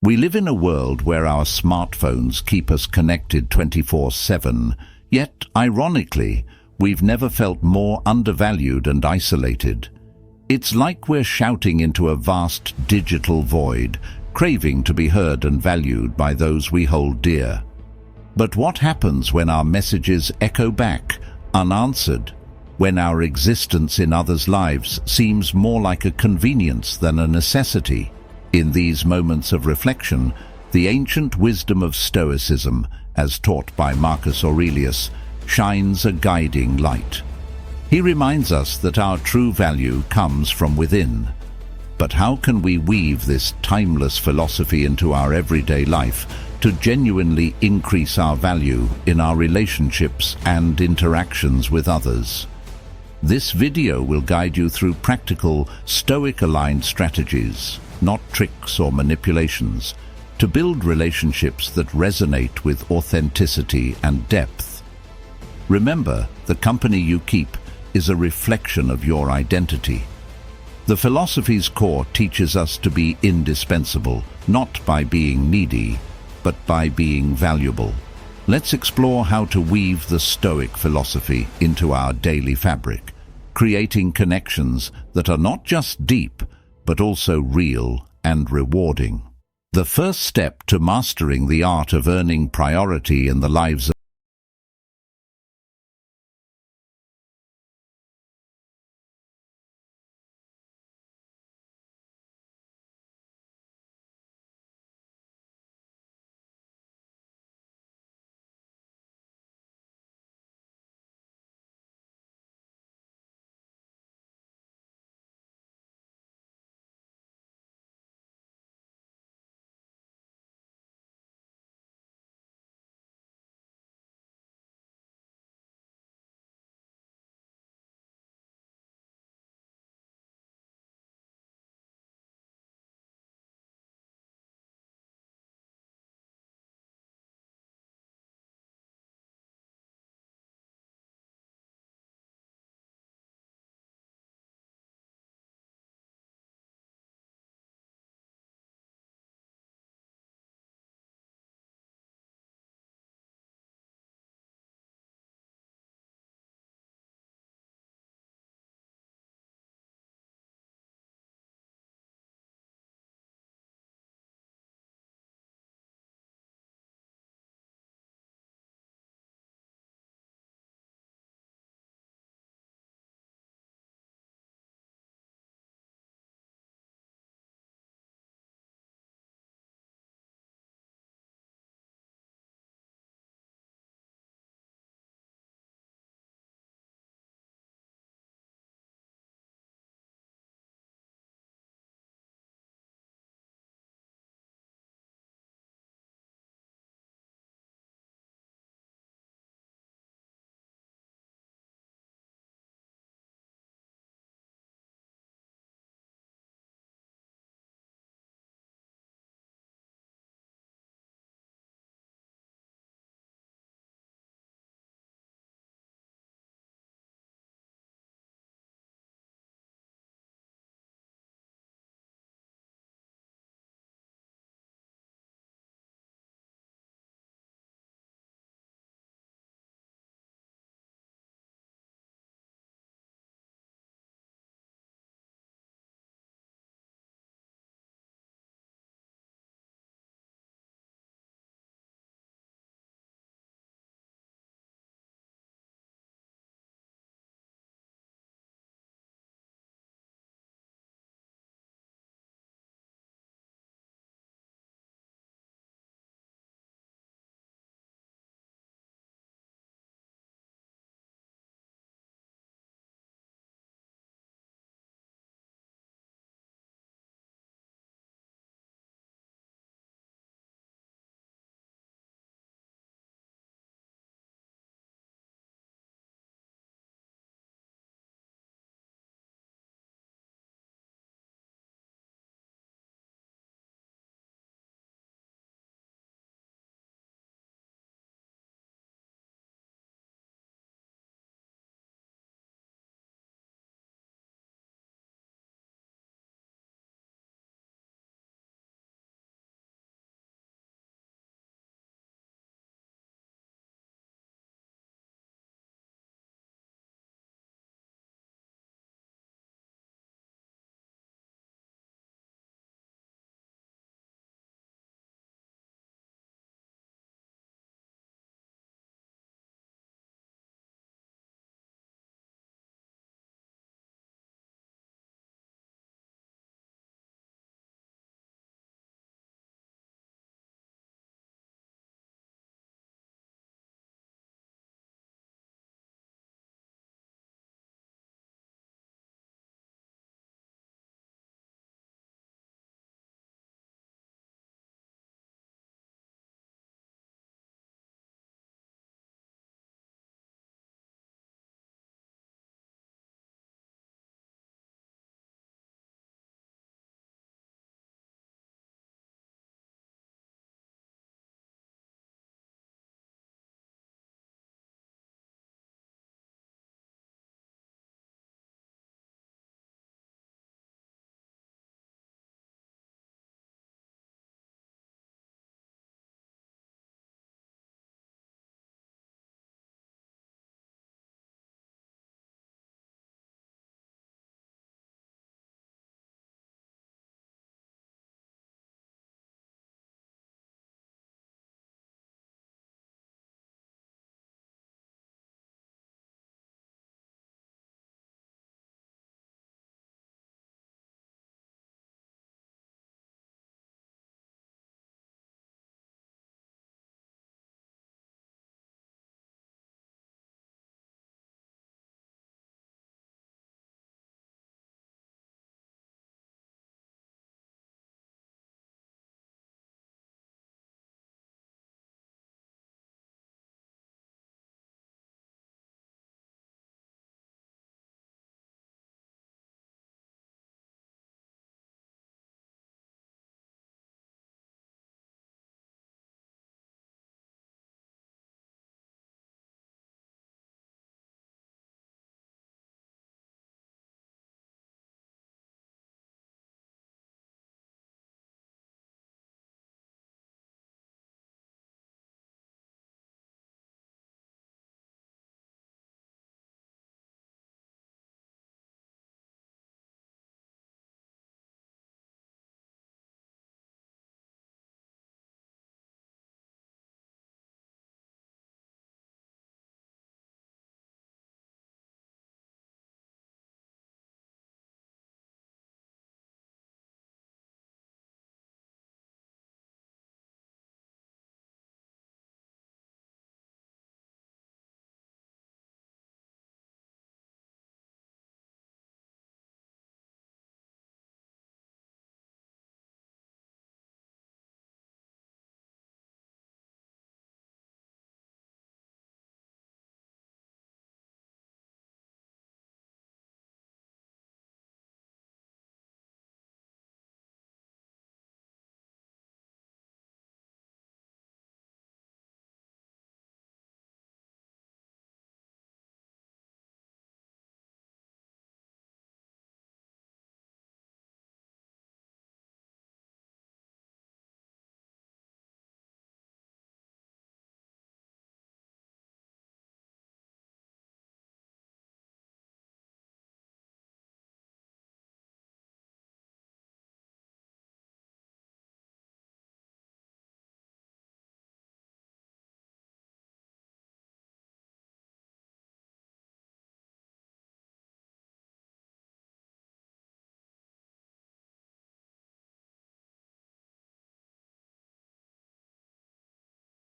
We live in a world where our smartphones keep us connected 24/7, yet, ironically, we've never felt more undervalued and isolated. It's like we're shouting into a vast digital void, craving to be heard and valued by those we hold dear. But what happens when our messages echo back, unanswered? When our existence in others' lives seems more like a convenience than a necessity? In these moments of reflection, the ancient wisdom of Stoicism, as taught by Marcus Aurelius, shines a guiding light. He reminds us that our true value comes from within. But how can we weave this timeless philosophy into our everyday life to genuinely increase our value in our relationships and interactions with others? This video will guide you through practical, Stoic-aligned strategies, not tricks or manipulations, to build relationships that resonate with authenticity and depth. Remember, the company you keep is a reflection of your identity. The philosophy's core teaches us to be indispensable, not by being needy, but by being valuable. Let's explore how to weave the Stoic philosophy into our daily fabric, creating connections that are not just deep, but also real and rewarding. The first step to mastering the art of earning priority in the lives of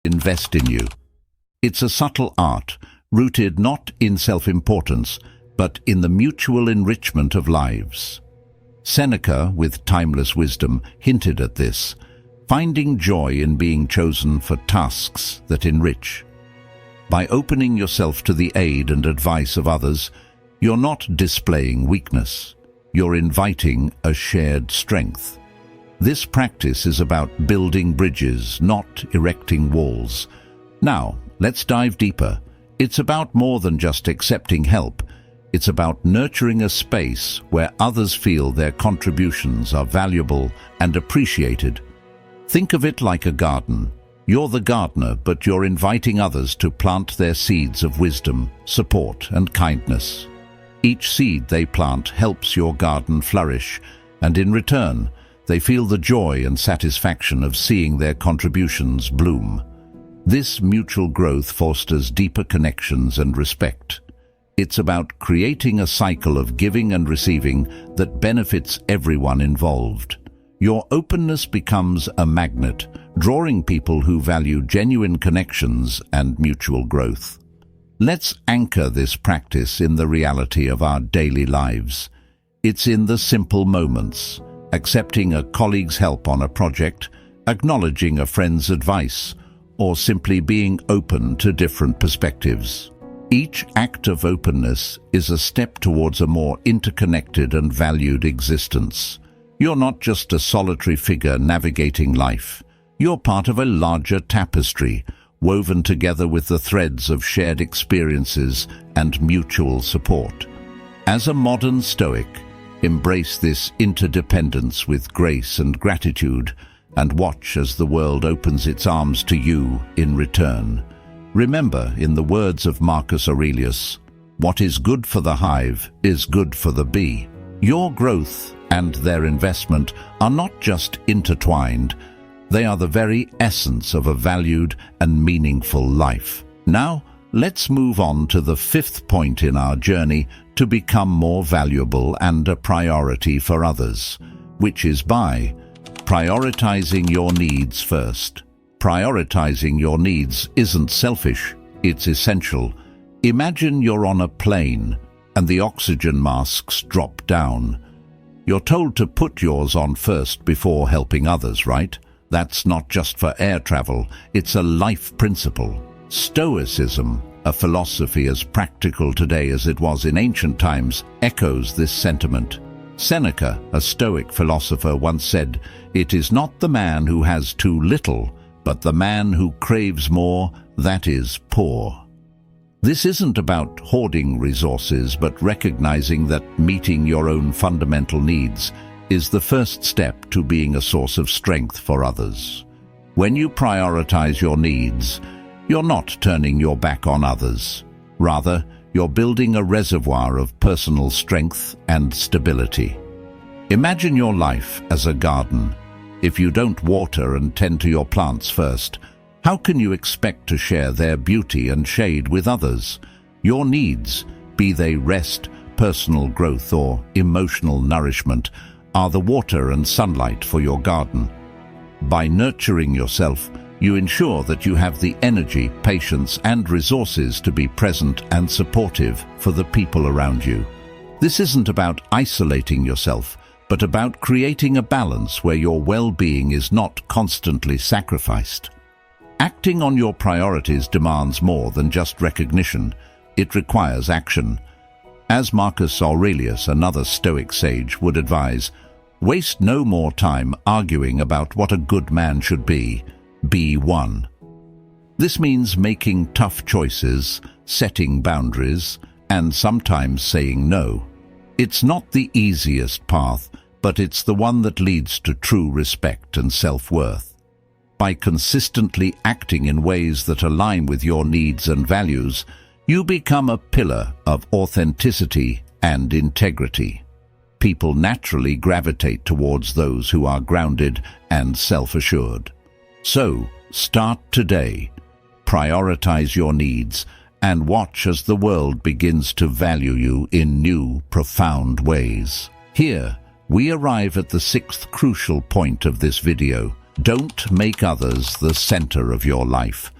invest in you. It's a subtle art, rooted not in self-importance, but in the mutual enrichment of lives. Seneca, with timeless wisdom, hinted at this, finding joy in being chosen for tasks that enrich. By opening yourself to the aid and advice of others, you're not displaying weakness. You're inviting a shared strength. This practice is about building bridges, not erecting walls. Now, let's dive deeper. It's about more than just accepting help. It's about nurturing a space where others feel their contributions are valuable and appreciated. Think of it like a garden. You're the gardener, but you're inviting others to plant their seeds of wisdom, support, and kindness. Each seed they plant helps your garden flourish, and in return, they feel the joy and satisfaction of seeing their contributions bloom. This mutual growth fosters deeper connections and respect. It's about creating a cycle of giving and receiving that benefits everyone involved. Your openness becomes a magnet, drawing people who value genuine connections and mutual growth. Let's anchor this practice in the reality of our daily lives. It's in the simple moments, accepting a colleague's help on a project, acknowledging a friend's advice, or simply being open to different perspectives. Each act of openness is a step towards a more interconnected and valued existence. You're not just a solitary figure navigating life. You're part of a larger tapestry, woven together with the threads of shared experiences and mutual support. As a modern Stoic, embrace this interdependence with grace and gratitude, and watch as the world opens its arms to you in return. Remember, in the words of Marcus Aurelius, what is good for the hive is good for the bee. Your growth and their investment are not just intertwined, they are the very essence of a valued and meaningful life. Now, let's move on to the fifth point in our journey to become more valuable and a priority for others, which is by prioritizing your needs first. Prioritizing your needs isn't selfish, it's essential. Imagine you're on a plane and the oxygen masks drop down. You're told to put yours on first before helping others, right? That's not just for air travel, it's a life principle. Stoicism, a philosophy as practical today as it was in ancient times, echoes this sentiment. Seneca, a Stoic philosopher, once said, "It is not the man who has too little, but the man who craves more, that is poor." This isn't about hoarding resources, but recognizing that meeting your own fundamental needs is the first step to being a source of strength for others. When you prioritize your needs, you're not turning your back on others. Rather, you're building a reservoir of personal strength and stability. Imagine your life as a garden. If you don't water and tend to your plants first, how can you expect to share their beauty and shade with others? Your needs, be they rest, personal growth, or emotional nourishment, are the water and sunlight for your garden. By nurturing yourself, you ensure that you have the energy, patience, and resources to be present and supportive for the people around you. This isn't about isolating yourself, but about creating a balance where your well-being is not constantly sacrificed. Acting on your priorities demands more than just recognition. It requires action. As Marcus Aurelius, another Stoic sage, would advise, waste no more time arguing about what a good man should be. Be one. This means making tough choices, setting boundaries, and sometimes saying no. It's not the easiest path, but it's the one that leads to true respect and self-worth. By consistently acting in ways that align with your needs and values, you become a pillar of authenticity and integrity. People naturally gravitate towards those who are grounded and self-assured. So, start today. Prioritize your needs and watch as the world begins to value you in new, profound ways. Here, we arrive at the sixth crucial point of this video. Don't make others the center of your life.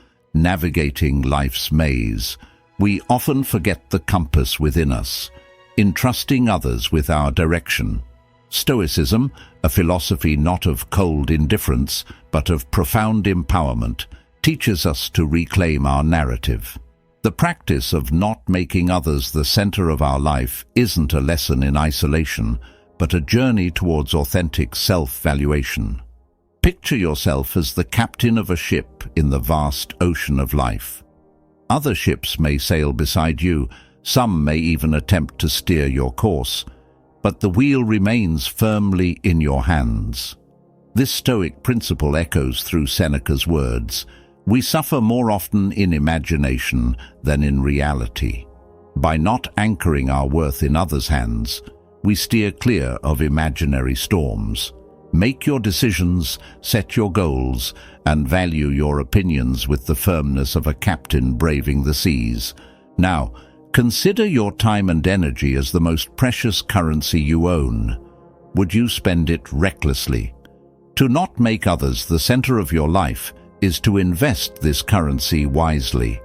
navigating life's maze, we often forget the compass within us, entrusting others with our direction. Stoicism, a philosophy not of cold indifference, but of profound empowerment, teaches us to reclaim our narrative. The practice of not making others the center of our life isn't a lesson in isolation, but a journey towards authentic self-valuation. Picture yourself as the captain of a ship in the vast ocean of life. Other ships may sail beside you, some may even attempt to steer your course, but the wheel remains firmly in your hands. This Stoic principle echoes through Seneca's words, "We suffer more often in imagination than in reality." By not anchoring our worth in others' hands, we steer clear of imaginary storms. Make your decisions, set your goals, and value your opinions with the firmness of a captain braving the seas. Now, consider your time and energy as the most precious currency you own. Would you spend it recklessly? To not make others the center of your life is to invest this currency wisely.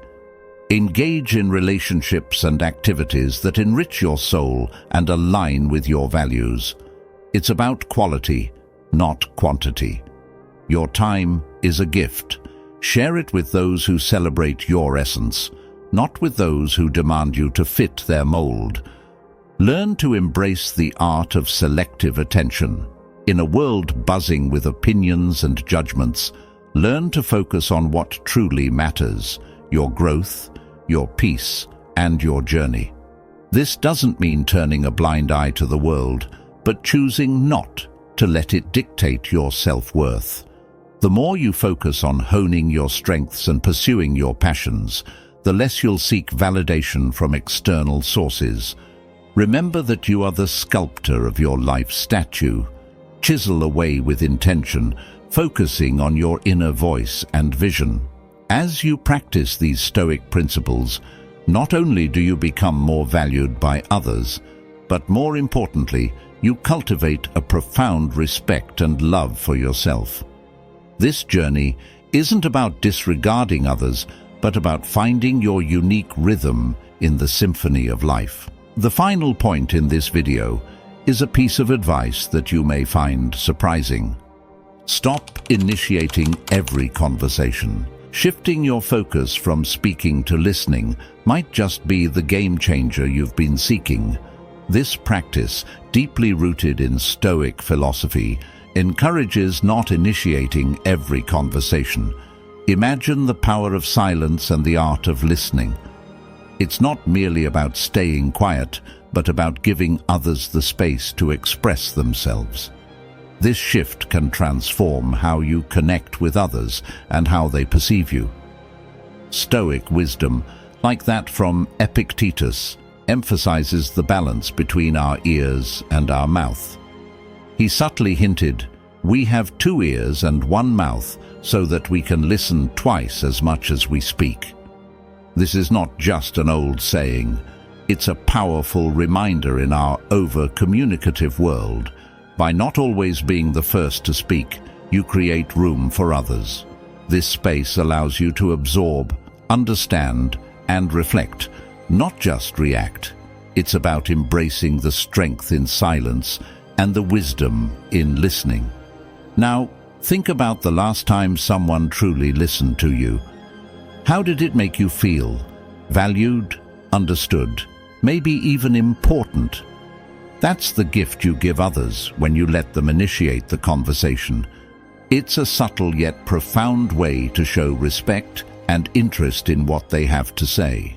Engage in relationships and activities that enrich your soul and align with your values. It's about quality, not quantity. Your time is a gift. Share it with those who celebrate your essence, not with those who demand you to fit their mold. Learn to embrace the art of selective attention. In a world buzzing with opinions and judgments, learn to focus on what truly matters: your growth, your peace, and your journey. This doesn't mean turning a blind eye to the world, but choosing not to let it dictate your self-worth. The more you focus on honing your strengths and pursuing your passions, the less you'll seek validation from external sources. Remember that you are the sculptor of your life statue. Chisel away with intention, focusing on your inner voice and vision. As you practice these Stoic principles, not only do you become more valued by others, but more importantly, you cultivate a profound respect and love for yourself. This journey isn't about disregarding others, but about finding your unique rhythm in the symphony of life. The final point in this video is a piece of advice that you may find surprising. Stop initiating every conversation. Shifting your focus from speaking to listening might just be the game changer you've been seeking. This practice, deeply rooted in Stoic philosophy, encourages not initiating every conversation. Imagine the power of silence and the art of listening. It's not merely about staying quiet, but about giving others the space to express themselves. This shift can transform how you connect with others and how they perceive you. Stoic wisdom, like that from Epictetus, emphasizes the balance between our ears and our mouth. He subtly hinted, "We have 2 ears and 1 mouth so that we can listen twice as much as we speak." This is not just an old saying. It's a powerful reminder in our over-communicative world. By not always being the first to speak, you create room for others. This space allows you to absorb, understand, and reflect, not just react. It's about embracing the strength in silence and the wisdom in listening. Now, think about the last time someone truly listened to you. How did it make you feel? Valued? Understood? Maybe even important? That's the gift you give others when you let them initiate the conversation. It's a subtle yet profound way to show respect and interest in what they have to say.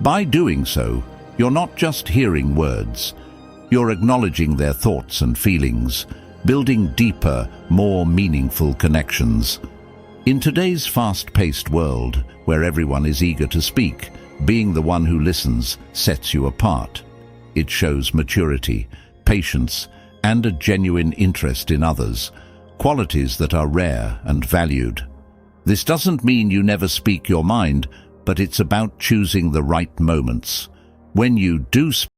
By doing so, you're not just hearing words. You're acknowledging their thoughts and feelings, building deeper, more meaningful connections. In today's fast-paced world, where everyone is eager to speak, being the one who listens sets you apart. It shows maturity, patience, and a genuine interest in others, qualities that are rare and valued. This doesn't mean you never speak your mind, but it's about choosing the right moments. When you do speak,